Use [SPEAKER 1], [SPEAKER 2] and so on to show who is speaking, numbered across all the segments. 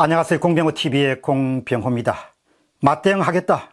[SPEAKER 1] 안녕하세요. 공병호TV의 공병호입니다. 맞대응하겠다.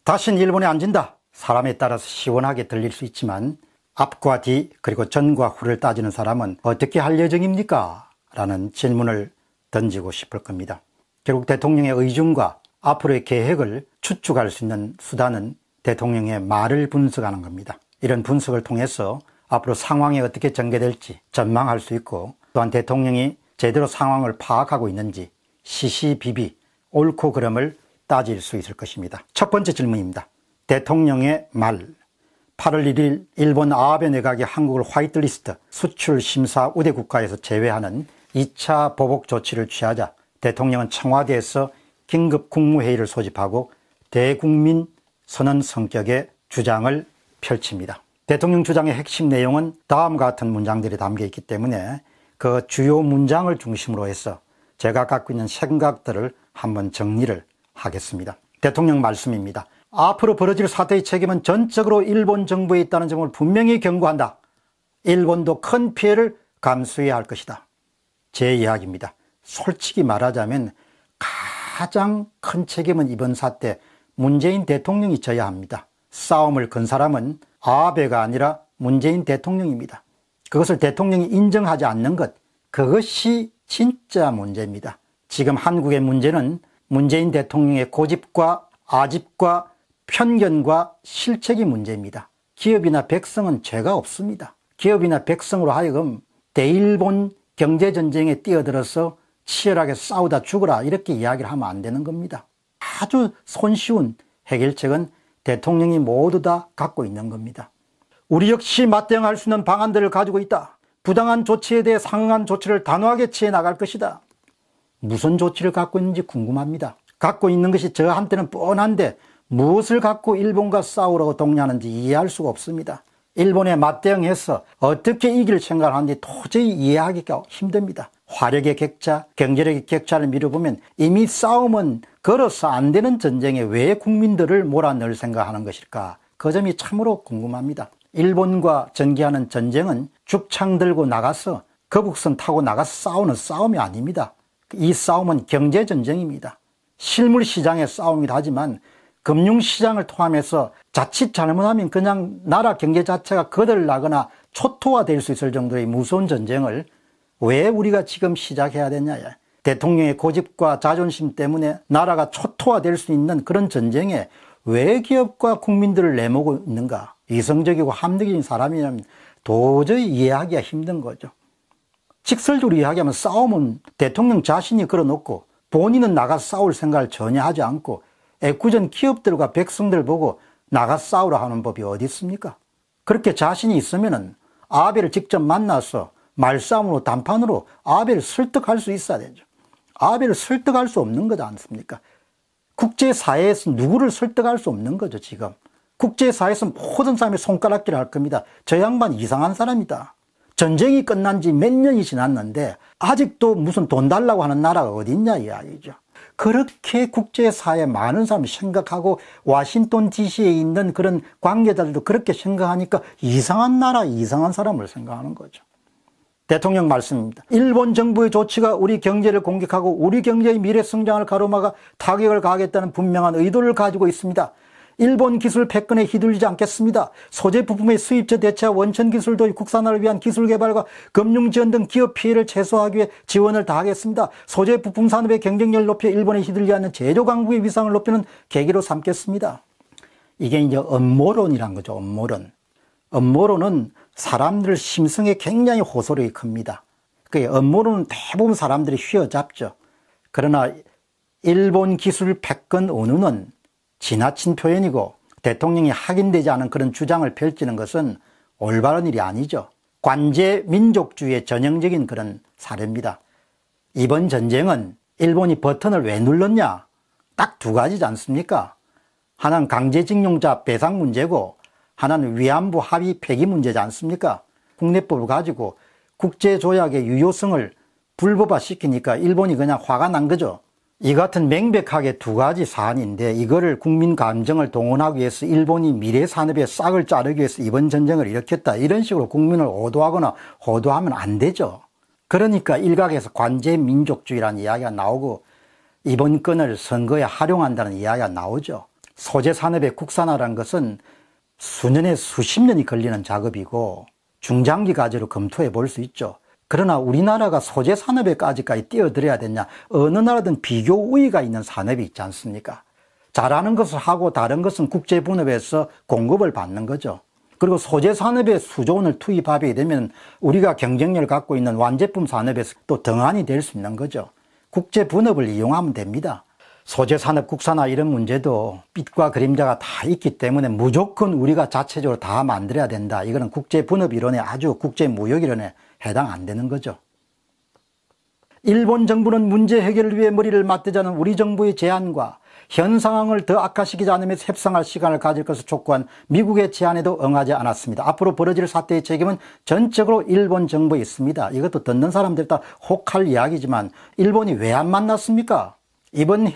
[SPEAKER 1] 다신 일본에 안 진다. 사람에 따라서 시원하게 들릴 수 있지만 앞과 뒤 그리고 전과 후를 따지는 사람은 어떻게 할 예정입니까? 라는 질문을 던지고 싶을 겁니다. 결국 대통령의 의중과 앞으로의 계획을 추측할 수 있는 수단은 대통령의 말을 분석하는 겁니다. 이런 분석을 통해서 앞으로 상황이 어떻게 전개될지 전망할 수 있고, 또한 대통령이 제대로 상황을 파악하고 있는지 시시비비 옳고 그름을 따질 수 있을 것입니다. 첫 번째 질문입니다. 대통령의 말. 8월 1일 일본 아베 내각이 한국을 화이트리스트 수출 심사 우대 국가에서 제외하는 2차 보복 조치를 취하자 대통령은 청와대에서 긴급 국무회의를 소집하고 대국민 선언 성격의 주장을 펼칩니다. 대통령 주장의 핵심 내용은 다음과 같은 문장들이 담겨 있기 때문에 그 주요 문장을 중심으로 해서 제가 갖고 있는 생각들을 한번 정리를 하겠습니다. 대통령 말씀입니다. 앞으로 벌어질 사태의 책임은 전적으로 일본 정부에 있다는 점을 분명히 경고한다. 일본도 큰 피해를 감수해야 할 것이다. 제 이야기입니다. 솔직히 말하자면 가장 큰 책임은 이번 사태 문재인 대통령이 져야 합니다. 싸움을 건 사람은 아베가 아니라 문재인 대통령입니다. 그것을 대통령이 인정하지 않는 것, 그것이 진짜 문제입니다. 지금 한국의 문제는 문재인 대통령의 고집과 아집과 편견과 실책이 문제입니다. 기업이나 백성은 죄가 없습니다. 기업이나 백성으로 하여금 대일본 경제전쟁에 뛰어들어서 치열하게 싸우다 죽어라 이렇게 이야기를 하면 안 되는 겁니다. 아주 손쉬운 해결책은 대통령이 모두 다 갖고 있는 겁니다. 우리 역시 맞대응할 수 있는 방안들을 가지고 있다. 부당한 조치에 대해 상응한 조치를 단호하게 취해 나갈 것이다. 무슨 조치를 갖고 있는지 궁금합니다. 갖고 있는 것이 저한테는 뻔한데 무엇을 갖고 일본과 싸우라고 독려하는지 이해할 수가 없습니다. 일본에 맞대응해서 어떻게 이길 생각을 하는지 도저히 이해하기가 힘듭니다. 화력의 격차, 경제력의 격차를 미뤄보면 이미 싸움은 걸어서 안 되는 전쟁에 왜 국민들을 몰아넣을 생각하는 것일까? 그 점이 참으로 궁금합니다. 일본과 전개하는 전쟁은 죽창 들고 나가서 거북선 타고 나가서 싸우는 싸움이 아닙니다. 이 싸움은 경제전쟁입니다. 실물시장의 싸움이라 하지만 금융시장을 포함해서 자칫 잘못하면 그냥 나라 경제 자체가 거덜나거나 초토화될 수 있을 정도의 무서운 전쟁을 왜 우리가 지금 시작해야 되냐. 대통령의 고집과 자존심 때문에 나라가 초토화될 수 있는 그런 전쟁에 왜 기업과 국민들을 내모고 있는가. 이성적이고 합리적인 사람이라면 도저히 이해하기가 힘든 거죠. 직설적으로 이야기하면 싸움은 대통령 자신이 걸어놓고 본인은 나가서 싸울 생각을 전혀 하지 않고 애꿎은 기업들과 백성들 보고 나가서 싸우라 하는 법이 어디 있습니까? 그렇게 자신이 있으면은 아베를 직접 만나서 말싸움으로 단판으로 아베를 설득할 수 있어야 되죠. 아베를 설득할 수 없는 거지 않습니까? 국제사회에서 누구를 설득할 수 없는 거죠, 지금. 국제사회에서 모든 사람이 손가락질을 할 겁니다. 저 양반 이상한 사람이다. 전쟁이 끝난 지 몇 년이 지났는데 아직도 무슨 돈 달라고 하는 나라가 어디 있냐 이야기죠. 그렇게 국제사회에 많은 사람이 생각하고 워싱턴 DC에 있는 그런 관계자들도 그렇게 생각하니까 이상한 나라, 이상한 사람을 생각하는 거죠. 대통령 말씀입니다. 일본 정부의 조치가 우리 경제를 공격하고 우리 경제의 미래 성장을 가로막아 타격을 가하겠다는 분명한 의도를 가지고 있습니다. 일본 기술 패권에 휘둘리지 않겠습니다. 소재 부품의 수입처 대체와 원천 기술 도입, 국산화를 위한 기술 개발과 금융 지원 등 기업 피해를 최소화하기 위해 지원을 다하겠습니다. 소재 부품 산업의 경쟁력을 높여 일본에 휘둘리지 않는 제조 강국의 위상을 높이는 계기로 삼겠습니다. 이게 이제 음모론이란 거죠. 음모론. 음모론은 사람들 심성에 굉장히 호소력이 큽니다. 그 음모론은 대부분 사람들이 휘어잡죠. 그러나 일본 기술 패권 운운은 지나친 표현이고 대통령이 확인되지 않은 그런 주장을 펼치는 것은 올바른 일이 아니죠. 관제 민족주의의 전형적인 그런 사례입니다. 이번 전쟁은 일본이 버튼을 왜 눌렀냐? 딱 두 가지지 않습니까? 하나는 강제징용자 배상 문제고 하나는 위안부 합의 폐기 문제지 않습니까? 국내법을 가지고 국제조약의 유효성을 불법화시키니까 일본이 그냥 화가 난 거죠. 이 같은 명백하게 두 가지 사안인데 이거를 국민 감정을 동원하기 위해서 일본이 미래 산업의 싹을 자르기 위해서 이번 전쟁을 일으켰다. 이런 식으로 국민을 오도하거나 호도하면 안 되죠. 그러니까 일각에서 관제 민족주의라는 이야기가 나오고 이번 건을 선거에 활용한다는 이야기가 나오죠. 소재 산업의 국산화라는 것은 수년에 수십 년이 걸리는 작업이고 중장기 과제로 검토해 볼 수 있죠. 그러나 우리나라가 소재 산업에까지까지 뛰어들어야 되냐? 어느 나라든 비교 우위가 있는 산업이 있지 않습니까? 잘하는 것을 하고 다른 것은 국제 분업에서 공급을 받는 거죠. 그리고 소재 산업에 수조 원을 투입하게 되면 우리가 경쟁력을 갖고 있는 완제품 산업에서 또 등한이 될 수 있는 거죠. 국제 분업을 이용하면 됩니다. 소재 산업 국산화 이런 문제도 빛과 그림자가 다 있기 때문에 무조건 우리가 자체적으로 다 만들어야 된다. 이거는 국제 분업 이론에 아주 국제 무역 이론에 해당 안 되는 거죠. 일본 정부는 문제 해결을 위해 머리를 맞대자는 우리 정부의 제안과 현 상황을 더 악화시키지 않으면서 협상할 시간을 가질 것을 촉구한 미국의 제안에도 응하지 않았습니다. 앞으로 벌어질 사태의 책임은 전적으로 일본 정부에 있습니다. 이것도 듣는 사람들 다 혹할 이야기지만 일본이 왜 안 만났습니까? 이번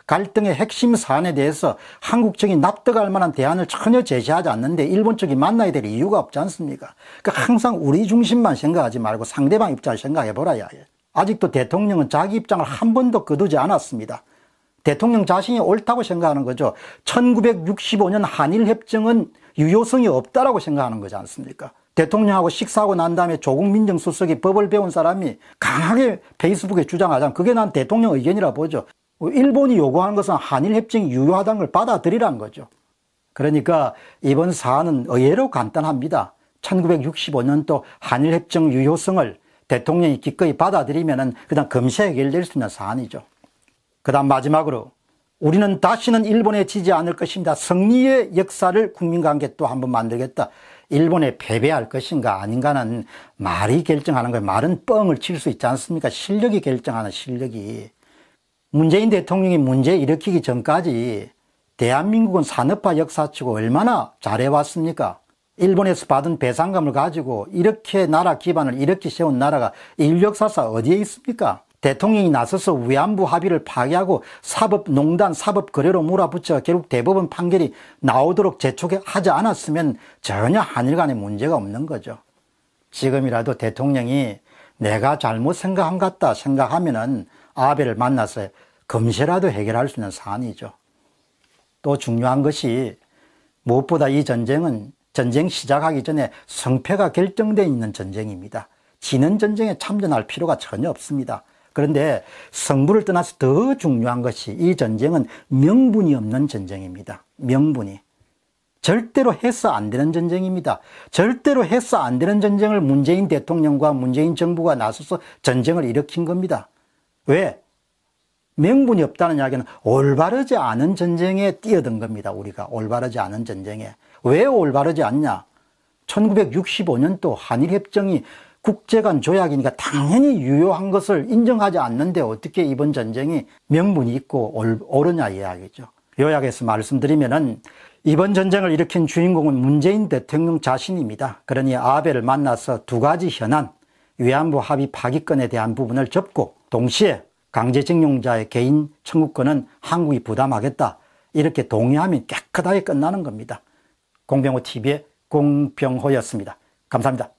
[SPEAKER 1] 갈등의 핵심 사안에 대해서 한국 측이 납득할 만한 대안을 전혀 제시하지 않는데 일본 측이 만나야 될 이유가 없지 않습니까? 그러니까 항상 우리 중심만 생각하지 말고 상대방 입장을 생각해보라. 아직도 대통령은 자기 입장을 한 번도 거두지 않았습니다. 대통령 자신이 옳다고 생각하는 거죠. 1965년 한일협정은 유효성이 없다라고 생각하는 거지 않습니까? 대통령하고 식사하고 난 다음에 조국 민정수석이 법을 배운 사람이 강하게 페이스북에 주장하자면 그게 난 대통령 의견이라 보죠. 일본이 요구하는 것은 한일협정이 유효하다는 걸 받아들이라는 거죠. 그러니까 이번 사안은 의외로 간단합니다. 1965년도 한일협정 유효성을 대통령이 기꺼이 받아들이면 그다음 금세 해결될 수 있는 사안이죠. 그다음 마지막으로 우리는 다시는 일본에 지지 않을 것입니다. 승리의 역사를 국민과 함께 또 한번 만들겠다. 일본에 패배할 것인가 아닌가는 말이 결정하는 거예요. 말은 뻥을 칠 수 있지 않습니까? 실력이 결정하는 실력이. 문재인 대통령이 문제 일으키기 전까지 대한민국은 산업화 역사치고 얼마나 잘해왔습니까? 일본에서 받은 배상금을 가지고 이렇게 나라 기반을 이렇게 세운 나라가 인류 역사상 어디에 있습니까? 대통령이 나서서 위안부 합의를 파기하고 사법농단, 사법거래로 몰아붙여 결국 대법원 판결이 나오도록 재촉하지 않았으면 전혀 한일 간에 문제가 없는 거죠. 지금이라도 대통령이 내가 잘못 생각한 것 같다 생각하면은 아베를 만나서 금세라도 해결할 수 있는 사안이죠. 또 중요한 것이 무엇보다 이 전쟁은 전쟁 시작하기 전에 성패가 결정되어 있는 전쟁입니다. 지는 전쟁에 참전할 필요가 전혀 없습니다. 그런데 성부를 떠나서 더 중요한 것이 이 전쟁은 명분이 없는 전쟁입니다. 명분이. 절대로 해서 안 되는 전쟁입니다. 절대로 해서 안 되는 전쟁을 문재인 대통령과 문재인 정부가 나서서 전쟁을 일으킨 겁니다. 왜? 명분이 없다는 이야기는 올바르지 않은 전쟁에 뛰어든 겁니다. 우리가 올바르지 않은 전쟁에. 왜 올바르지 않냐? 1965년도 한일협정이 국제간 조약이니까 당연히 유효한 것을 인정하지 않는데 어떻게 이번 전쟁이 명분이 있고 옳으냐 이야기죠. 요약해서 말씀드리면은 이번 전쟁을 일으킨 주인공은 문재인 대통령 자신입니다. 그러니 아베를 만나서 두 가지 현안, 위안부 합의 파기권에 대한 부분을 접고 동시에 강제징용자의 개인 청구권은 한국이 부담하겠다. 이렇게 동의하면 깨끗하게 끝나는 겁니다. 공병호TV의 공병호였습니다. 감사합니다.